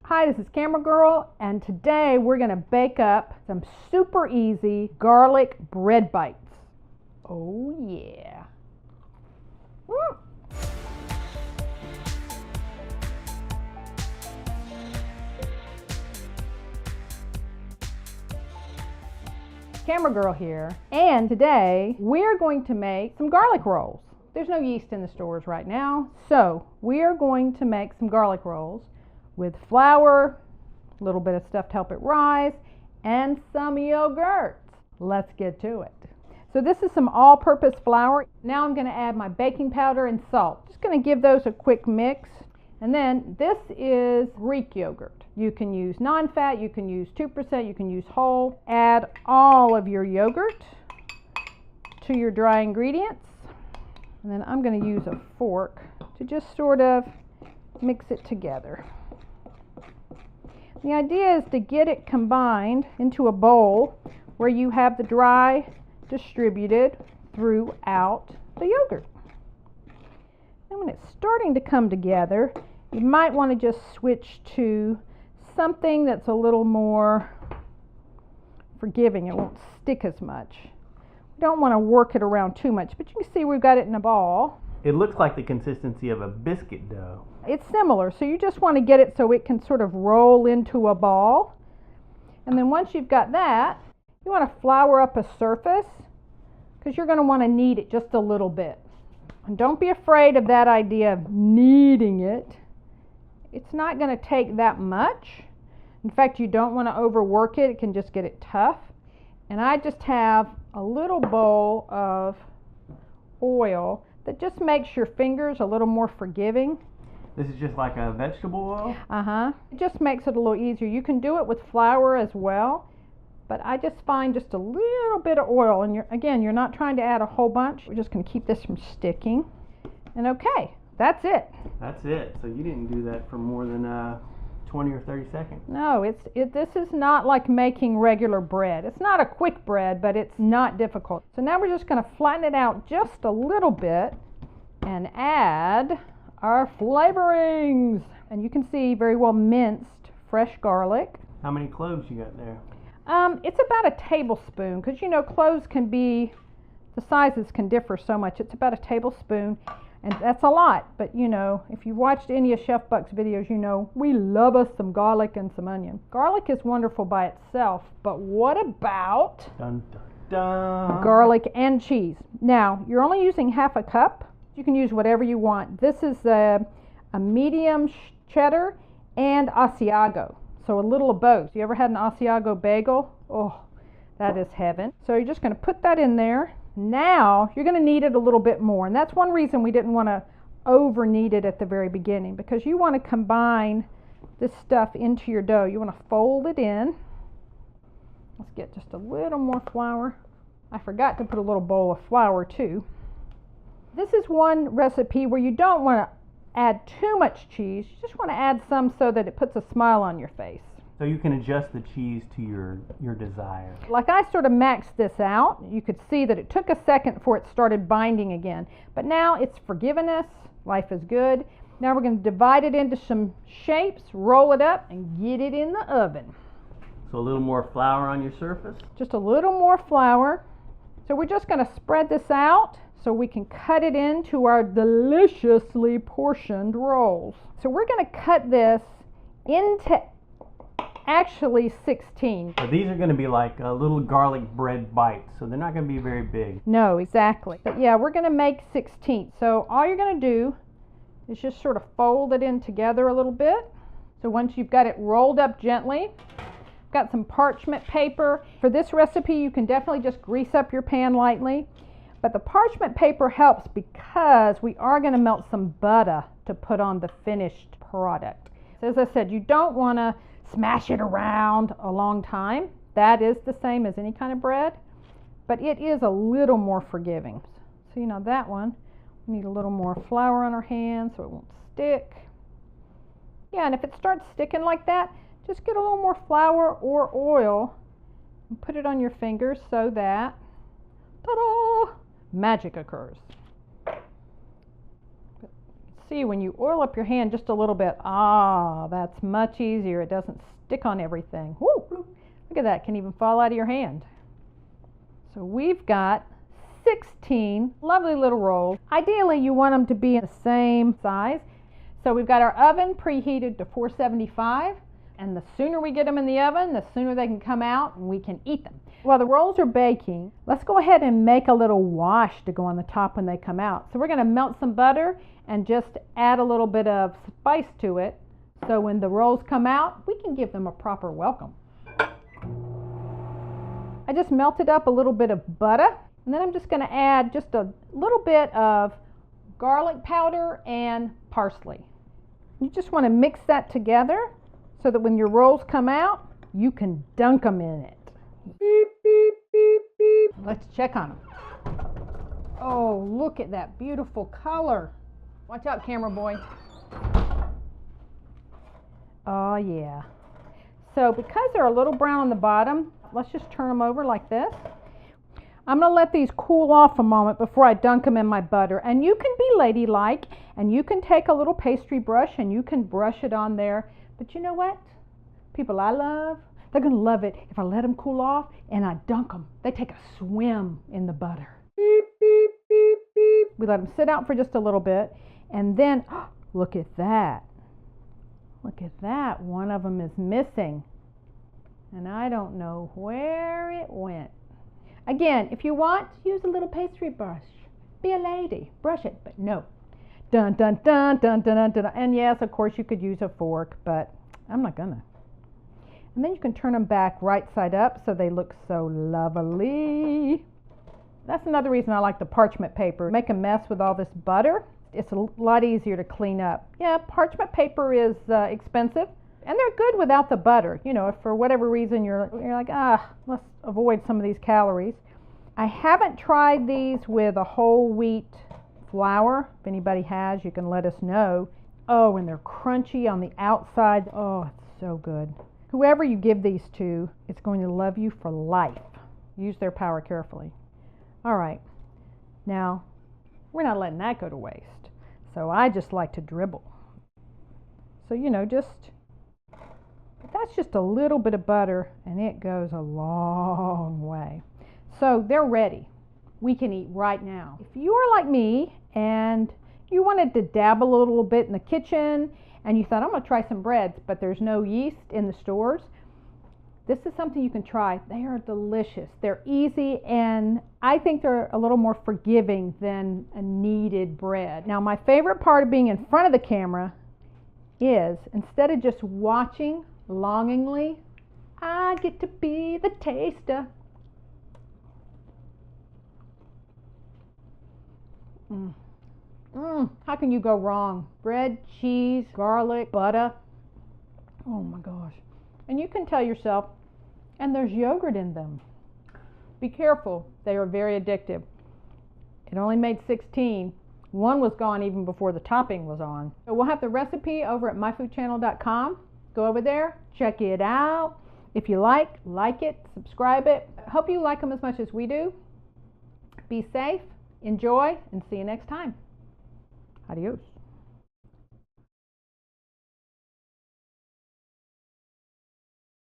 Hi, this is Camera Girl, and today we're going to bake up some super easy garlic bread bites. Oh yeah. Camera Girl here, and today we're going to make some garlic rolls. There's no yeast in the stores right now, so we are going to make some garlic rolls with flour, a little bit of stuff to help it rise, and some yogurt. Let's get to it. So this is some all-purpose flour. Now I'm going to add my baking powder and salt. Just going to give those a quick mix. And then this is Greek yogurt. You can use non-fat, you can use 2%, you can use whole. Add all of your yogurt to your dry ingredients. And then I'm going to use a fork to just sort of mix it together. The idea is to get it combined into a bowl where you have the dry distributed throughout the yogurt. And when it's starting to come together, you might want to just switch to something that's a little more forgiving. It won't stick as much. You don't want to work it around too much, but you can see we've got it in a ball. It looks like the consistency of a biscuit dough. It's similar, so you just want to get it so it can sort of roll into a ball. And then once you've got that, you want to flour up a surface because you're going to want to knead it just a little bit. And don't be afraid of that idea of kneading it. It's not going to take that much. In fact, you don't want to overwork it. It can just get it tough. And I just have a little bowl of oil that just makes your fingers a little more forgiving. This is just like a vegetable oil? It just makes it a little easier. You can do it with flour as well, but I just find just a little bit of oil, and you're not trying to add a whole bunch. We're just going to keep this from sticking. And okay, that's it. That's it. So you didn't do that for more than 20 or 30 seconds. No, this is not like making regular bread. It's not a quick bread, but it's not difficult. So now we're just going to flatten it out just a little bit and add our flavorings. And you can see very well minced fresh garlic. How many cloves you got there? It's about a tablespoon, because you know cloves can be, the sizes can differ so much. It's about a tablespoon, and that's a lot. But you know, if you've watched any of Chef Buck's videos, you know we love us some garlic and some onion. Garlic is wonderful by itself, but what about dun, dun, dun. Garlic and cheese? Now, you're only using half a cup. You can use whatever you want. This is a medium cheddar and Asiago. So a little of both. You ever had an Asiago bagel? Oh, that is heaven. So you're just going to put that in there. Now you're going to knead it a little bit more. And that's one reason we didn't want to over knead it at the very beginning, because you want to combine this stuff into your dough. You want to fold it in. Let's get just a little more flour. I forgot to put a little bowl of flour too. This is one recipe where you don't want to add too much cheese. You just want to add some so that it puts a smile on your face. So you can adjust the cheese to your desire. Like I sort of maxed this out. You could see that it took a second before it started binding again. But now it's forgiven us. Life is good. Now we're going to divide it into some shapes, roll it up, and get it in the oven. So a little more flour on your surface? Just a little more flour. So we're just going to spread this out so we can cut it into our deliciously portioned rolls. So we're going to cut this into actually 16. So these are going to be like little garlic bread bites, so they're not going to be very big. No, exactly. But yeah, we're going to make 16. So all you're going to do is just sort of fold it in together a little bit. So once you've got it rolled up gently, got some parchment paper. For this recipe, you can definitely just grease up your pan lightly. But the parchment paper helps because we are going to melt some butter to put on the finished product. So as I said, you don't want to smash it around a long time. That is the same as any kind of bread, but it is a little more forgiving. So you know that one, we need a little more flour on our hands so it won't stick. Yeah, and if it starts sticking like that, just get a little more flour or oil and put it on your fingers so that, ta-da, magic occurs. See see when you oil up your hand just a little bit, ah, that's much easier. It doesn't stick on everything. Woo! Look at that, can even fall out of your hand. So we've got 16 lovely little rolls. Ideally, you want them to be the same size. So we've got our oven preheated to 475, and the sooner we get them in the oven, the sooner they can come out and we can eat them. While the rolls are baking, let's go ahead and make a little wash to go on the top when they come out. So we're going to melt some butter and just add a little bit of spice to it, so when the rolls come out, we can give them a proper welcome. I just melted up a little bit of butter, and then I'm just going to add just a little bit of garlic powder and parsley. You just want to mix that together so that when your rolls come out, you can dunk them in it. Beep, beep, beep, beep. Let's check on them. Oh, look at that beautiful color. Watch out, camera boy. Oh, yeah. So because they're a little brown on the bottom, let's just turn them over like this. I'm going to let these cool off a moment before I dunk them in my butter. And you can be ladylike, and you can take a little pastry brush and you can brush it on there. But you know what? People I love, they're going to love it if I let them cool off and I dunk them. They take a swim in the butter. Beep, beep, beep, beep. We let them sit out for just a little bit, and then, oh, look at that. Look at that. One of them is missing. And I don't know where it went. Again, if you want, use a little pastry brush. Be a lady. Brush it, but no. Dun, dun, dun, dun, dun, dun, dun. And yes, of course, you could use a fork, but I'm not gonna. And then you can turn them back right side up so they look so lovely. That's another reason I like the parchment paper. Make a mess with all this butter. It's a lot easier to clean up. Yeah, parchment paper is expensive. And they're good without the butter. You know, if for whatever reason you're like, let's avoid some of these calories. I haven't tried these with a whole wheat flour. If anybody has, you can let us know. Oh, and they're crunchy on the outside. Oh, it's so good. Whoever you give these to, it's going to love you for life. Use their power carefully. All right. Now, we're not letting that go to waste. So I just like to dribble. So, you know, that's just a little bit of butter, and it goes a long way. So they're ready. We can eat right now. If you are like me and you wanted to dabble a little bit in the kitchen and you thought, I'm going to try some breads, but there's no yeast in the stores, this is something you can try. They are delicious. They're easy, and I think they're a little more forgiving than a kneaded bread. Now, my favorite part of being in front of the camera is, instead of just watching longingly, I get to be the taster. How can you go wrong? Bread, cheese, garlic, butter. Oh my gosh. And you can tell yourself, and there's yogurt in them. Be careful, they are very addictive. It only made 16. One was gone even before the topping was on. So we'll have the recipe over at myfoodchannel.com. Go over there, check it out. If you like it, subscribe it. Hope you like them as much as we do. Be safe, enjoy, and see you next time. Adios.